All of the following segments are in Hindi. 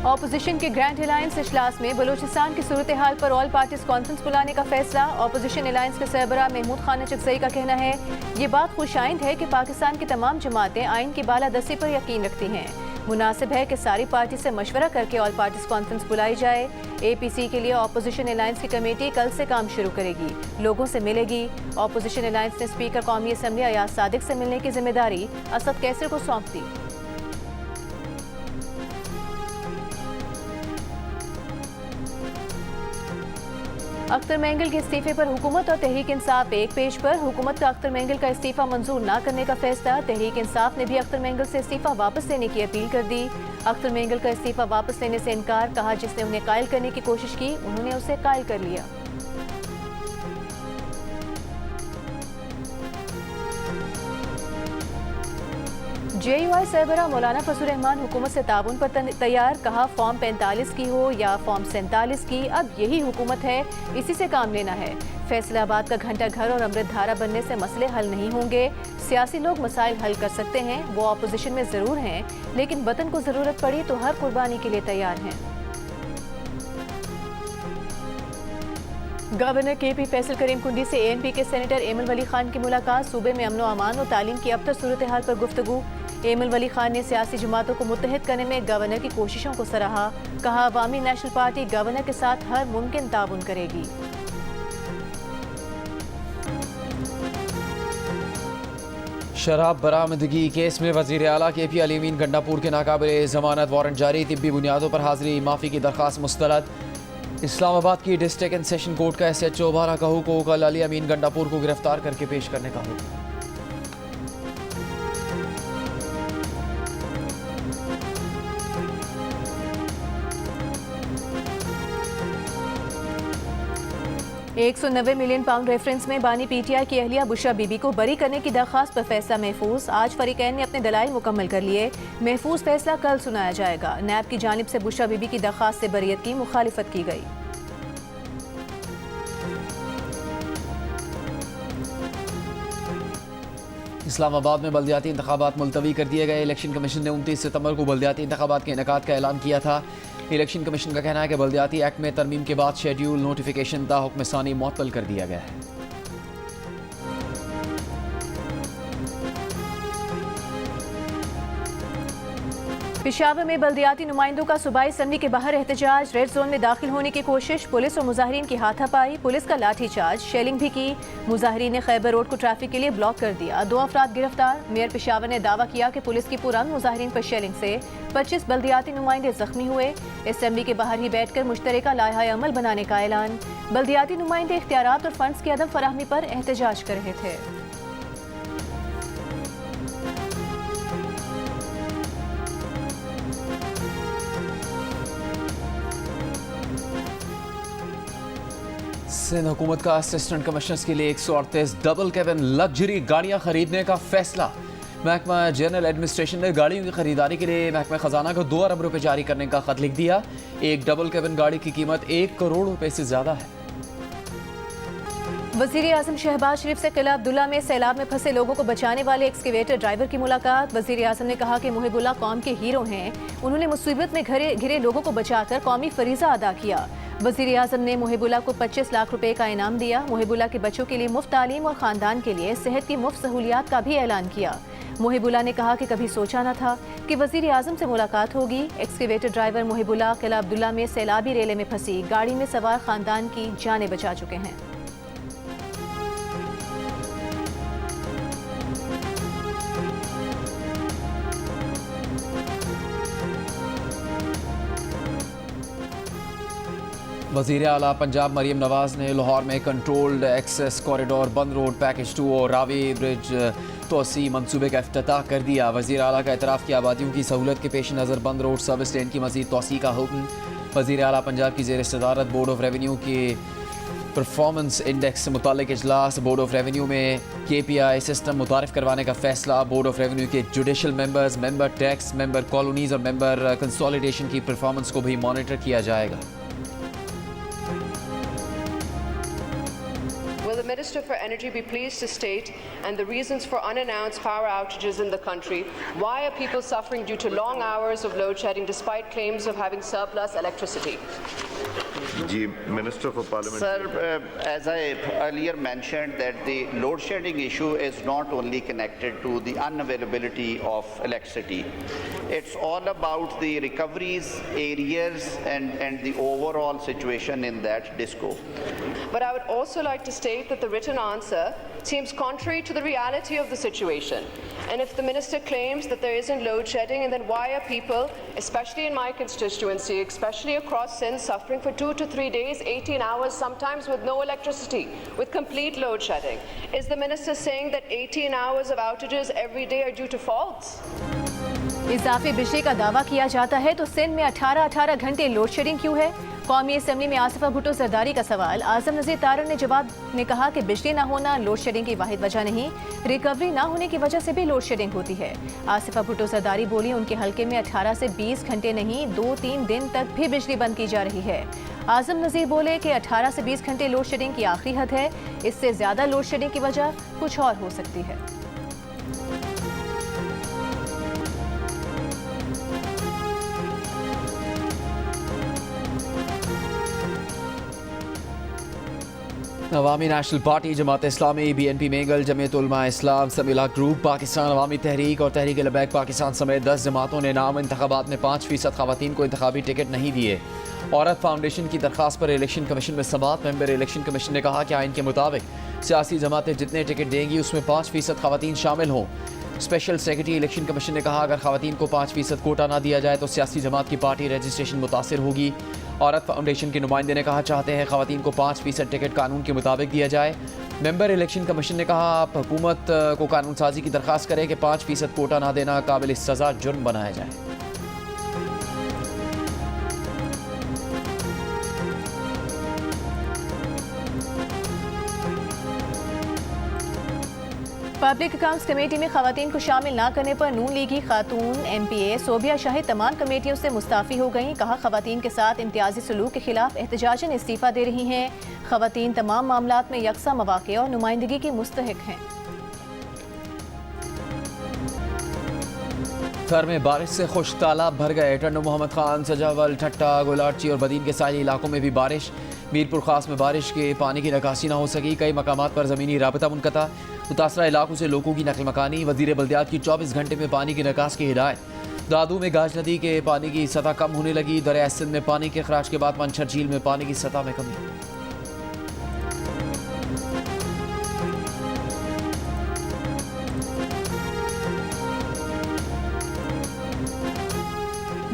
ऑपोजिशन के ग्रैंड अलायंस इजलास में बलूचिस्तान की सूरत हाल पर ऑल पार्टीज कॉन्फ्रेंस बुलाने का फैसला। ऑपोजिशन अलायंस के सरबराह महमूद खान चकजई का कहना है ये बात खुशाइंद है कि पाकिस्तान की तमाम जमातें आइन की बालादस्ती पर यकीन रखती हैं। मुनासिब है कि सारी पार्टी से मशवरा करके ऑल पार्टीज कॉन्फ्रेंस बुलाई जाए। APC के लिए ऑपोजिशन अलायंस की कमेटी कल से काम शुरू करेगी, लोगों से मिलेगी। ऑपोजिशन अलायंस ने स्पीकर कौमी असम्बली अयाज सादिक से मिलने की जिम्मेदारी असद कैसर को सौंप दी। अख्तर मेंगल के इस्तीफे पर हुकूमत और तहरीक इंसाफ एक पेज पर। हुकूमत का अख्तर मेंगल का इस्तीफा मंजूर न करने का फैसला। तहरीक इंसाफ ने भी अख्तर मेंगल से इस्तीफा वापस लेने की अपील कर दी। अख्तर मेंगल का इस्तीफा वापस लेने से इनकार, कहा जिसने उन्हें कायल करने की कोशिश की उन्होंने उसे कायल कर लिया। JUI सरबराह मौलाना फजल रहमान हुकूमत से ताउन पर तैयार, कहा फॉर्म 45 की हो या फॉर्म 47 की, अब यही हुकूमत है, इसी से काम लेना है। फैसलाबाद का घंटा घर और अमृत धारा बनने से मसले हल नहीं होंगे। सियासी लोग मसाइल हल कर सकते हैं, वो अपोजिशन में जरूर हैं, लेकिन वतन को जरूरत पड़ी तो हर कुर्बानी के लिए तैयार हैं। गवर्नर KP फैसल करीम कुंडी से ANP के सेनेटर एमल वली खान की मुलाकात। सूबे में अमन अमान और तालीम की अब तक सूरत हाल पर गुफ्तगू। एमल वली खान ने सियासी जमातों को मुत्तहिद करने में गवर्नर की कोशिशों को सराहा, कहा अवामी नेशनल पार्टी गवर्नर के साथ हर मुमकिन ताउन करेगी। शराब बरामदगी केस में वज़ीर आला KP अली अमीन गंडापुर के नाकाबिले जमानत वारंट जारी। तिब्बी बुनियादों पर हाजिरी माफ़ी की दरख्वास्त मुस्तरद। इस्लामाबाद की डिस्ट्रिक्ट एंड सेशन कोर्ट का SHO बारा कहू को कल अली अमीन गंडापुर को गिरफ्तार करके पेश करने का हुक्म। £190 मिलियन रेफरेंस में बानी PTI की अहलिया बुशरा बीबी को बरी करने की दरख्वास्त पर फैसला महफूज। आज फरीकैन ने अपने दलाइल मुकम्मल कर लिए, महफूज फैसला कल सुनाया जाएगा। नैब की जानिब से बुशरा बीबी की दरख्वास्त से बरियत की मुखालिफत की गई। इस्लामाबाद में बल्दियाती इंतखाबात मुलतवी कर दिए गए। इलेक्शन कमीशन ने 29 सितंबर को बल्दियाती इंतखाबात के इनेकाद का ऐलान किया था। इलेक्शन कमीशन का कहना है कि बल्दियाती एक्ट में तरमीम के बाद शेड्यूल नोटिफिकेशन ता हुक्म सानी मुअत्तल कर दिया गया है। पेशावर में बल्दियाती नुमाइंदों का सूबाई असम्बली के बाहर एहतजाज। रेड जोन में दाखिल होने की कोशिश, पुलिस और मुजाहिरीन की हाथापाई, पुलिस का लाठी चार्ज, शेलिंग भी की। मुजाहिरीन ने खैबर रोड को ट्रैफिक के लिए ब्लॉक कर दिया। 2 अफराद गिरफ्तार। मेयर पेशावर ने दावा किया कि पुलिस की पुरअमन मुजाहिरीन पर शेलिंग से 25 बल्दियाती नुमाइंदे जख्मी हुए। असम्बली के बाहर ही बैठकर मुश्तरका लायहा अमल बनाने का ऐलान। बल्दियाती नुमाइंदे इख्तियारात और फंड्स की अदम फराहमी पर एहतजाज कर रहे थे। सिंध हुकूमत का असिस्टेंट कमिश्नर्स के लिए 138 डबल कैबिन लग्जरी गाड़ियां खरीदने का फैसला। महकमा जनरल एडमिनिस्ट्रेशन ने गाड़ियों की खरीदारी के लिए महकमा खजाना को 2 अरब रुपए जारी करने का खत लिख दिया। एक डबल कैबिन गाड़ी की कीमत 1 करोड़ रुपए से ज्यादा है। वज़ीर आज़म शहबाज शरीफ से किला अब्दुल्ला में सैलाब में फंसे लोगों को बचाने वाले एक्सकेवेटर ड्राइवर की मुलाकात। वज़ीर आज़म ने कहा कि मुहिबुल्लाह कौम के हीरो हैं, उन्होंने मुसीबत में घिरे लोगों को बचाकर कौमी फरीज़ा अदा किया। वज़ीर आज़म ने मुहिबुल्लाह को 25 लाख रुपए का इनाम दिया। मुहिबुल्लाह के बच्चों के लिए मुफ्त तालीम और ख़ानदान के लिए सेहत की मुफ्त सहूलियात का भी ऐलान किया। मुहिबुल्लाह ने कहा कि कभी सोचा न था कि वज़ीर आज़म से मुलाकात होगी। एक्सकेवेटर ड्राइवर मुहिबुल्लाह किला अब्दुल्ला में सैलाबी रेले में फंसी गाड़ी में सवार ख़ानदान की जानें बचा चुके हैं। वज़ीर आला पंजाब मरीम नवाज ने लाहौर में कंट्रोल्ड एक्सेस कॉरिडोर बंद रोड पैकेज 2 और रावी ब्रिज तोसी मनसूबे का इफ्तिताह कर दिया। वज़ीर आला का एतराफ़ की आबादियों की सहूलत के पेश नज़र बंद रोड सर्विस लेन की मज़ीद तोसी का हुक्म। वज़ीर आला पंजाब की ज़ेर सदारत बोर्ड ऑफ रेवेन्यू के परफॉर्मेंस इंडेक्स से मुतालिक इजलास। बोर्ड ऑफ रेवेन्यू में KPI सिस्टम मुतारिफ करवाने का फैसला। बोर्ड ऑफ रेवेन्यू के judicial members, member tax, member colonies और मेंबर कंसोलिडेशन की परफॉर्मेंस को भी मॉनिटर किया जाएगा। Minister for Energy be pleased to state and the reasons for unannounced power outages in the country? Why are people suffering due to long hours of load shedding despite claims of having surplus electricity? Minister for Parliament. Sir, as I earlier mentioned, that the load shedding issue is not only connected to the unavailability of electricity. It's all about the recoveries, areas, and the overall situation in that disco. But I would also like to state that the written answer seems contrary to the reality of the situation. And if the minister claims that there isn't load shedding, and then why are people, especially in my constituency, especially across Sindh, suffering for 2 to 3 days, 18 hours, sometimes with no electricity, with complete load shedding? Is the minister saying that 18 hours of outages every day are due to faults? इजाफी बिजली का दावा किया जाता है तो सिंध में 18-18 घंटे लोड शेडिंग क्यों है? कौमी असम्बली में आसिफा भुट्टो जरदारी का सवाल। आजम नज़ीर तारण ने जवाब में कहा कि बिजली ना होना लोड शेडिंग की वाहिद वजह नहीं, रिकवरी ना होने की वजह से भी लोड शेडिंग होती है। आसिफा भुट्टो जरदारी बोली उनके हल्के में 18 से 20 घंटे नहीं 2-3 दिन तक भी बिजली बंद की जा रही है। आजम नज़ीर बोले कि 18 से 20 घंटे लोड शेडिंग की आखिरी हद है, इससे ज़्यादा लोड शेडिंग की वजह कुछ और हो सकती है। अवामी national party, Jamaat Islami, BNP Mengal, Jamiat Ulama इस्लाम, समीला ग्रुप, पाकिस्तान अवामी तहरीक और तहरीक लबैक पाकिस्तान समेत 10 जमातों ने नाम इंतखाबात में 5% खवातीन को इंतखाबी टिकट नहीं दिए। औरत फाउंडेशन की दरख्वास्त पर इलेक्शन कमीशन में समाअत। मेंबर इलेक्शन कमीशन ने कहा कि आइन के मुताबिक सियासी जमातें जितने टिकट देंगी उसमें 5% खवातीन शामिल हों। स्पेशल सेक्रेटरी इलेक्शन कमीशन ने कहा अगर खवातीन को 5% कोटा ना दिया जाए तो सियासी जमात की पार्टी रजिस्ट्रेशन मुतासिर होगी। औरत फाउंडेशन के नुमाइंदे ने कहा चाहते हैं खवातीन को 5% टिकट कानून के मुताबिक दिया जाए। मेंबर इलेक्शन कमीशन ने कहा आप हुकूमत को कानून साजी की दरख्वास्त करें कि 5% कोटा ना देना काबिल सज़ा जुर्म बनाया जाए। पब्लिक अकाउंट्स कमेटी में खवातीन को शामिल न करने पर नून लीगी खातून MPA सोबिया शाहिद तमाम कमेटियों से मुस्ताफ़ी हो गईं। कहा खवातीन के साथ इम्तियाजी सलूक के खिलाफ एहतजाजन इस्तीफ़ा दे रही हैं। खवातीन तमाम मामलात में यकसा मौक़े और नुमाइंदगी की मुस्तहिक हैं। थर में बारिश से खुश तालाब भर गए। टंडो मोहम्मद खान, सजावल, ठट्टा, गुलारची और बदीन के साहिली इलाकों में भी बारिश। मीरपुर खास में बारिश के पानी की निकासी न हो सकी। कई मकामात पर ज़मीनी राबता मुनक़ता। मुतासरा इलाकों से लोगों की नकल मकानी। वज़ीर बल्दियात की 24 घंटे में पानी की निकास की हिदायत। दादू में गाज नदी के पानी की सतह कम होने लगी। दरिया सिंध में पानी के अखराज के बाद मंछर झील में पानी की सतह में कमी।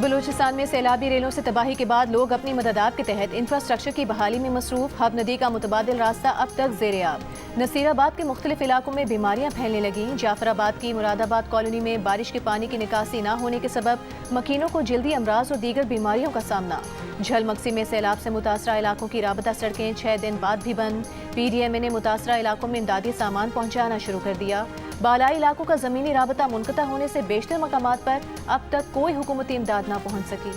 बलूचिस्तान में सैलाबी रेलों से तबाही के बाद लोग अपनी मददात के तहत इंफ्रास्ट्रक्चर की बहाली में मसरूफ। हब नदी का मुतबादिल रास्ता अब तक ज़ेर-ए-आब। नसीराबाद के मुख्तलिफ इलाकों में बीमारियां फैलने लगीं। जाफराबाद की मुरादाबाद कॉलोनी में बारिश के पानी की निकासी न होने के सबब मकीनों को जल्दी अमराज और दीगर बीमारियों का सामना। झलमक्सी में सैलाब से मुतासरा इलाकों की राबता सड़कें 6 दिन बाद भी बंद। PDMA ने मुतासरा इलाकों में इमदादी सामान पहुँचाना शुरू कर दिया। बालाई इलाकों का ज़मीनी राबता मुनक़ता होने से बेशतर मकामात पर अब तक कोई हुकूमती इमदाद न पहुँच सकी।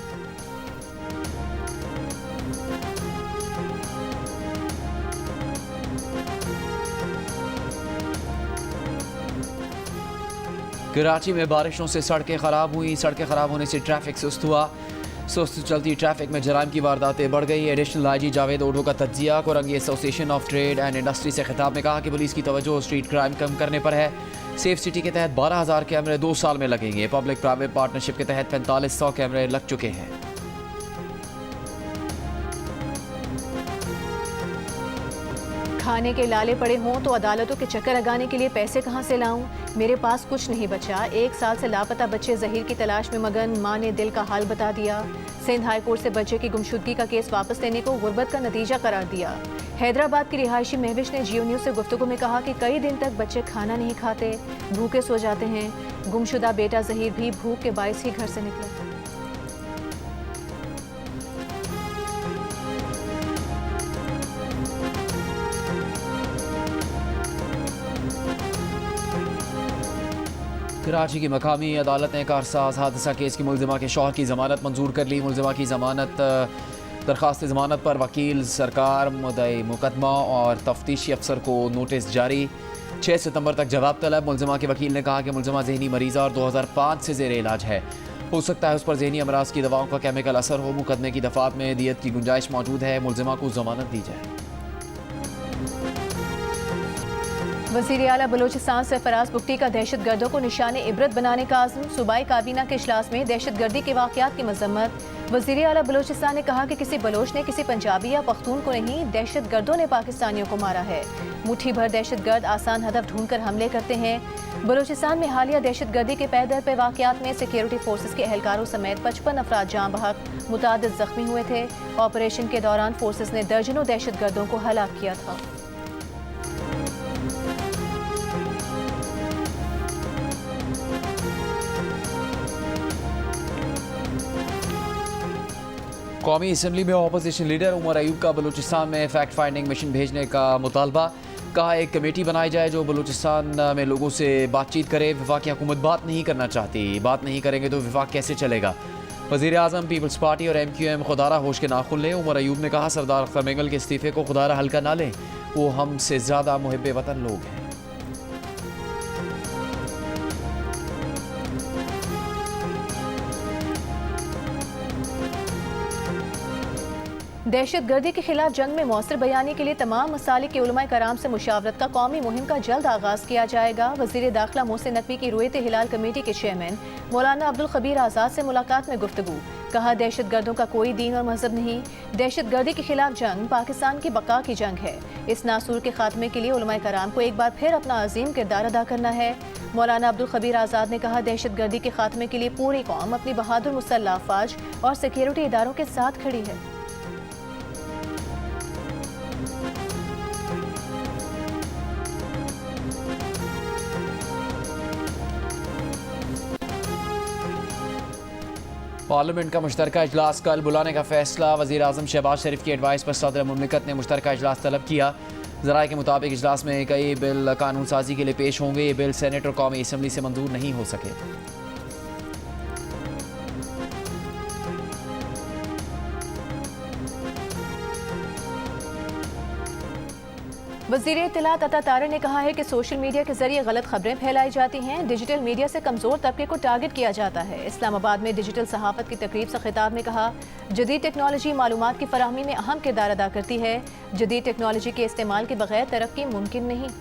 कराची में बारिशों से सड़कें ख़राब हुई। सड़कें ख़राब होने से ट्रैफिक सुस्त हुआ। सुस्त चलती ट्रैफिक में जराइम की वारदातें बढ़ गई। एडिशनल IG जावेद ओडो का तज्जिया। Korangi association of trade and industry से खिताब में कहा कि पुलिस की तवज्जो स्ट्रीट क्राइम कम करने पर है। सेफ सिटी के तहत 12,000 कैमरे 2 साल में लगेंगे। पब्लिक प्राइवेट पार्टनरशिप के तहत 4500 कैमरे लग चुके हैं। खाने के लाले पड़े हों तो अदालतों के चक्कर लगाने के लिए पैसे कहां से लाऊं? मेरे पास कुछ नहीं बचा। 1 साल से लापता बच्चे जहीर की तलाश में मगन। मां ने दिल का हाल बता दिया। सिंध हाई कोर्ट से बच्चे की गुमशुदगी का केस वापस लेने को गुर्बत का नतीजा करार दिया। हैदराबाद की रिहायशी महविश ने GO न्यूज़ से गुफ्तगू में कहा कि कई दिन तक बच्चे खाना नहीं खाते, भूखे सो जाते हैं। गुमशुदा बेटा जहीर भी भूख के बायस ही घर से निकला। कराची की मकामी अदालत ने कारसाज हादसा केस की मुलजिमा के शौहर की जमानत मंजूर कर ली। मुलजिमा की जमानत दरख्वास्त ज़मानत पर वकील सरकार मुद्दई मुकदमा और तफ्तीशी अफसर को नोटिस जारी। 6 सितंबर तक जवाब तलब। मुलजिमा के वकील ने कहा कि मुलजिमा जहनी मरीज़ा और 2005 से ज़ेर इलाज है। हो सकता है उस पर जहनी अमराज की दवाओं का केमिकल असर हो। मुकदमे की दफात में दियत की गुंजाइश मौजूद है। मुलजिमा को जमानत दी जाए। वज़ीर आला बलूचिस्तान सरफराज बुगटी का दहशत गर्दों को निशाने इबरत बनाने का आज़म। सूबाई काबीना के इजलास में दहशत गर्दी के वाक़यात की मजम्मत। वज़ीर आला बलूचिस्तान ने कहा कि किसी बलोच ने किसी पंजाबी या पख्तून को नहीं, दहशत गर्दों ने पाकिस्तानियों को मारा है। मुट्ठी भर दहशत गर्द आसान हदफ ढूंढ कर हमले करते हैं। बलूचिस्तान में हालिया दहशत गर्दी के पैदर पे वाक़यात में सिक्योरिटी फोर्सेस के एहलकारों समेत 55 अफराद जाँ बहक, मुतादिद जख्मी हुए थे। ऑपरेशन के दौरान फोर्सेस ने दर्जनों दहशत गर्दों को हलाक किया था। कौमी असम्बली में अपोजिशन लीडर उमर अयूब का बलूचिस्तान में फैक्ट फाइंडिंग मिशन भेजने का मुतालबा। कहा एक कमेटी बनाई जाए जो बलूचिस्तान में लोगों से बातचीत करे। वफाक की हुकूमत बात नहीं करना चाहती, बात नहीं करेंगे तो वफाक कैसे चलेगा। वज़ीर आज़म पीपल्स पार्टी और MQM खुदारा होश के नाखुन लें। उमर अयूब ने कहा सरदार अख्तर मेंगल के इस्तीफे को खुदारा हल्का ना लें, वो हमसे ज़्यादा मुहिब्बे वतन लोग हैं। दहशत गर्दी के खिलाफ जंग में मौसर बयानी के लिए तमाम मसालिक के उलमाए कराम से मुशावरत का कौमी मुहिम का जल्द आगाज़ किया जाएगा। वज़ीर दाखिला मोहसिन नकवी की रुयत हिलाल कमेटी के चेयरमैन मौलाना अब्दुल खबीर आज़ाद से मुलाकात में गुफ्तगू। कहा दहशत गर्दों का कोई दीन और मजहब नहीं, दहशत गर्दी के खिलाफ जंग पाकिस्तान की बका की जंग है। इस नासूर के खात्मे के लिए उलमाए कराम को एक बार फिर अपना अजीम किरदार अदा करना है। मौलाना अब्दुल खबीर आज़ाद ने कहा दहशत गर्दी के खात्मे के लिए पूरी कौम अपनी बहादुर मुसल्लह अफवाज और सिक्योरिटी इदारों के साथ खड़ी है। पार्लियामेंट का मुश्तरका इजलास कल बुलाने का फैसला। वज़ीर आज़म शहबाज शरीफ की एडवाइस पर सदर मुमलिकत ने मुश्तरका इजलास तलब किया। ज़राए के मुताबिक इजलास में कई बिल कानून साजी के लिए पेश होंगे। ये बिल सेनेट और कौमी असम्बली से मंजूर नहीं हो सके। वज़ीर इत्तलात अता तारर ने कहा है कि सोशल मीडिया के जरिए गलत खबरें फैलाई जाती हैं। डिजिटल मीडिया से कमज़ोर तबके को टारगेट किया जाता है। इस्लामाबाद में डिजिटल सहाफ़त की तकरीब से खिताब में कहा जदीद टेक्नोलॉजी मालूमात की फराहमी में अहम किरदार अदा करती है। जदीद टेक्नोलॉजी के इस्तेमाल के बगैर तरक्की मुमकिन नहीं।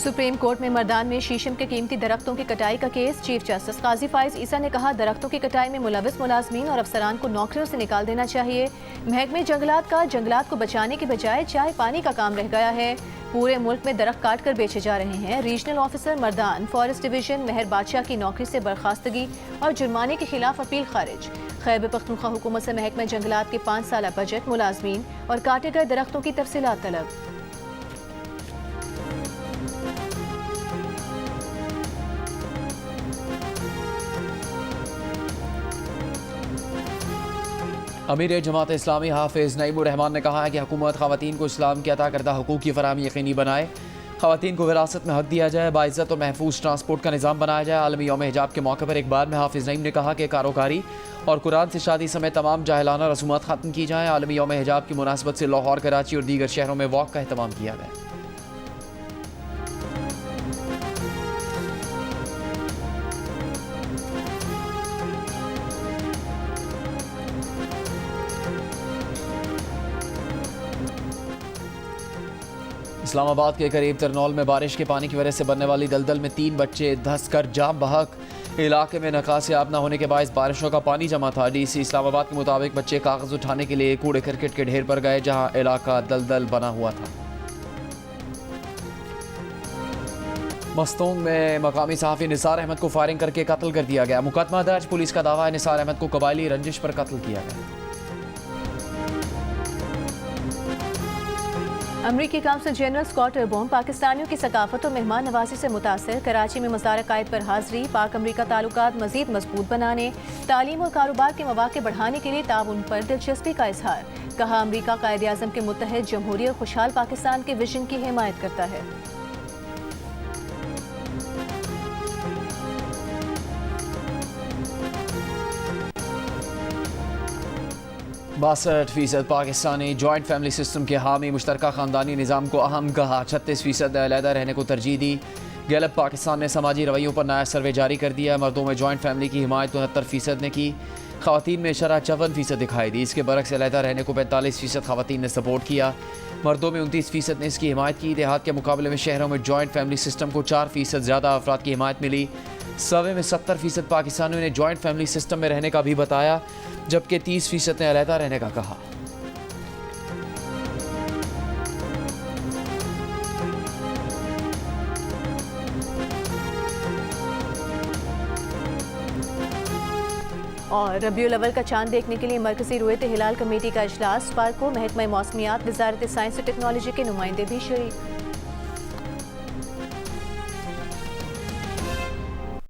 सुप्रीम कोर्ट में मर्दान में शीशम के कीमती दरख्तों की कटाई का केस। चीफ जस्टिस काजी फाइज ईसा ने कहा दरख्तों की कटाई में मुलविस मुलाजमीन और अफसरान को नौकरियों से निकाल देना चाहिए। महकमे जंगलात का जंगलात को बचाने के बजाय चाय पानी का काम रह गया है। पूरे मुल्क में दरख्त काट कर बेचे जा रहे हैं। Regional officer Mardan forest division Mehar Badshah की नौकरी से बर्खास्तगी और जुर्माने के खिलाफ अपील खारिज। खैबर पख्तूनख्वा हुकूमत से महकमे जंगलात के 5 साला बजट, मुलाजमीन और काटे गए दरख्तों की तफसीलात तलब। अमीर जमात इस्लामी हाफिज़ नईमुर रहमान ने कहा है कि हुकूमत ख़वातीन को इस्लाम के अता करदा हुकूक की फराहमी यकीनी बनाए। ख़वातीन को विरासत में हक दिया जाए, बाइज़्ज़त और महफूज ट्रांसपोर्ट का निज़ाम बनाया जाए। आलमी यौम हिजाब के मौके पर एक बार में हाफिज़ नईम ने कहा कि कारोकारी और कुरान से शादी समेत तमाम जाहिलाना रसूमात ख़त्म की जाएँ। आलमी यौम हिजाब की मुनासबत से लाहौर, कराची और दीगर शहरों में वॉक का अहतमाम किया गया। इस्लामाबाद के करीब तरनौल में बारिश के पानी की वजह से बनने वाली दलदल में 3 बच्चे धंस कर जाम बहक। इलाके में निकासियाब न होने के बायस बारिशों का पानी जमा था। DC इस्लामाबाद के मुताबिक बच्चे कागज उठाने के लिए कूड़े करकट के ढेर पर गए जहां इलाका दलदल बना हुआ था। मस्तूंग में मकामी सहाफ़ी निसार अहमद को फायरिंग करके कत्ल कर दिया गया। मुकदमा दर्ज। पुलिस का दावा है निसार अहमद को कबायली रंजिश पर कत्ल किया गया। अमरीकी काउंसिल जनरल स्कॉट एरबोन पाकिस्तानियों की सकाफत और मेहमान नवाजी से मुतासर। कराची में मज़ार कायद पर हाज़री। पाक अमरीका ताल्लुकात मज़ीद मजबूत बनाने, तालीम और कारोबार के मौके बढ़ाने के लिए ताउन पर दिलचस्पी का इजहार। कहा अमरीका कायद आज़म के मुत्तहद जमहूरी और खुशहाल पाकिस्तान के विजन की हिमायत करता है। 62% पाकिस्तानी जॉइंट फैमिली सिस्टम के हामी, मुश्तरका ख़ानदानी निज़ाम को अहम कहा। 36% ने अलहदा रहने को तरजीह दी। गैलप पाकिस्तान ने समाजी रवैयों पर नया सर्वे जारी कर दिया। मर्दों में जॉइंट फैमिली की हिमायत 69% ने की, ख़वातीन में शरह 54% दिखाई दी। इसके बरक्स अलहदा रहने को 45% ख़वातीन ने सपोर्ट किया। मर्दों में 29% ने इसकी हिमायत की। देहात के मुकाबले में शहरों में जॉइंट फैमिली सिस्टम को 4% ज़्यादा अफराद की हिमायत मिली। सर्वे में 70% पाकिस्तानियों ने जॉइंट फैमिली सिस्टम में रहने का भी बताया, जबकि 30% ने अलहदा रहने का कहा। और रबीउल अव्वल का चांद देखने के लिए मरकजी रुयत हिलाल कमेटी का इजलास। पार्क को महकमा मौसमियात, वजारत साइंस और टेक्नोलॉजी के नुमाइंदे भी शरीक।